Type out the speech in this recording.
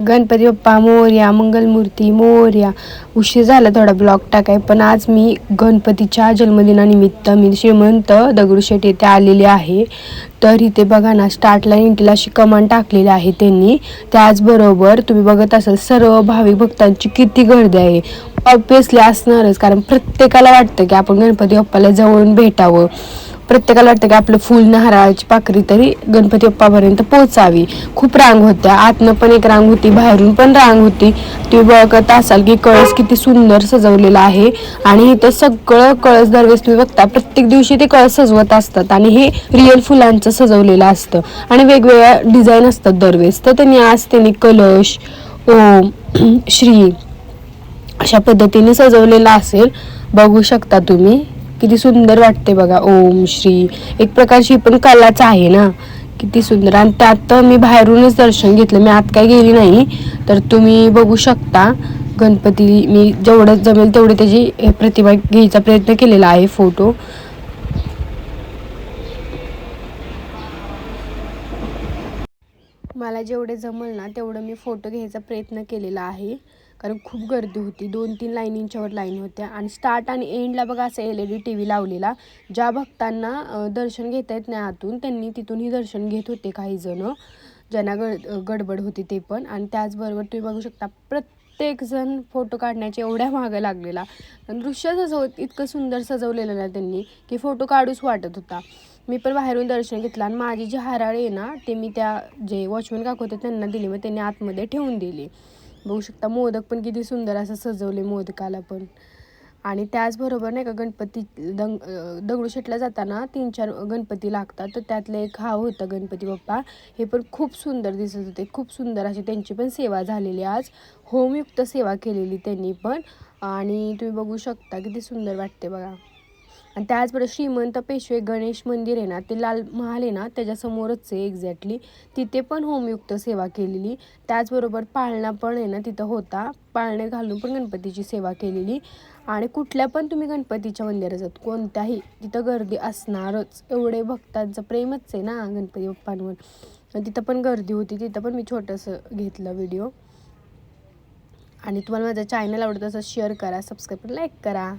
गणपती बाप्पा मोरया, मंगलमूर्ती मोरया. उशीर झाला थोडा ब्लॉग टाकाय, पण आज मी गणपतीच्या जन्मदिनानिमित्त मी श्रीमंत दगडूशेठ येथे आलेले आहे. तर इथे बघा ना, स्टार्टला इंटीला अशी कमान टाकलेली आहे त्यांनी. त्याचबरोबर तुम्ही बघत असाल सर्व भाविक भक्तांची किती गर्दी आहे. ऑब्विसली असणारच, कारण प्रत्येकाला वाटतं की आपण गणपती बाप्पाला जवळून भेटावं. प्रत्येकाला वाटतं की आपलं फुल नारळाची पाकळी तरी गणपती बाप्पापर्यंत पोहोचावी. खूप रांग होत्या, आतनं पण एक रांग होती, बाहेरून पण रांग होती. तुम्ही बघत असाल की कळस किती सुंदर सजवलेला आहे. आणि इथं सगळं कळस दरवेळेस तुम्ही बघता, प्रत्येक दिवशी ते कळस सजवत असतात आणि हे रिअल फुलांचं सजवलेलं असतं आणि वेगवेगळ्या डिझाईन असतात दरवेळेस. तर त्यांनी कलश, ओम, श्री अशा पद्धतीने सजवलेला असेल. बघू शकता तुम्ही किती सुंदर वाटते बघा. ओम श्री एक प्रकारची पण कलाच आहे ना, किती सुंदर. आणि त्यात मी बाहेरूनच दर्शन घेतलं, मी आत काय गेली नाही. तर तुम्ही बघू शकता गणपती, मी जेवढं जमेल तेवढे त्याची प्रतिमा घ्यायचा प्रयत्न केलेला आहे, फोटो. मला जेवढे जमल ना तेवढं मी फोटो घ्यायचा प्रयत्न केलेला आहे, कारण खूप गर्दी होती. 2-3 लाईनींच्या वर लाईन होत्या. आणि स्टार्ट आणि एंडला बघा असं LED TV लावलेला. ज्या भक्तांना दर्शन घेता येत नाही आतून, त्यांनी तिथूनही दर्शन घेत होते काही जण, ज्यांना गडबड होती ते पण. आणि त्याचबरोबर तुम्ही बघू शकता प्रत्येक जण फोटो काढण्याच्या एवढ्या मागं लागलेला. दृश्य इतकं सुंदर सजवलेलं ना त्यांनी की फोटो काढूच वाटत होता. मी पण बाहेरून दर्शन घेतलं आणि माझी जी हाराळी आहे ना, ते मी त्या जे वॉचमॅन काकू होते त्यांना दिली, मग त्यांनी आतमध्ये ठेवून दिली. बघू शकता मोदक पण किती सुंदर असं सजवले मोदकाला पण. आणि त्याचबरोबर नाही का, गणपती दगडूशेठला जाताना 3-4 गणपती लागतात, तर त्यातले एक हा होता गणपती बाप्पा. हे पण खूप सुंदर दिसत होते, खूप सुंदर अशी त्यांची पण सेवा झालेली आज. होमयुक्त सेवा केलेली त्यांनी पण. आणि तुम्ही बघू शकता किती सुंदर वाटते बघा. आणि त्याचबरोबर श्रीमंत पेशवे गणेश मंदिर आहे ना, ते लाल महाल आहे ना त्याच्यासमोरच आहे एक्झॅक्टली. तिथे पण होमयुक्त सेवा केलेली. त्याचबरोबर पाळणा पण आहे ना तिथं होता, पाळणे घालून पण गणपतीची सेवा केलेली. आणि कुठल्या पण तुम्ही गणपतीच्या मंदिरात जात, कोणत्याही तिथं गर्दी असणारच, एवढे भक्तांचं प्रेमच आहे ना गणपती बाप्पांवर. तिथं पण गर्दी होती, तिथं पण मी छोटंसं घेतलं व्हिडिओ. आणि तुम्हाला माझं चॅनल आवडत असेल शेअर करा, सबस्क्राईब करा, लाईक करा.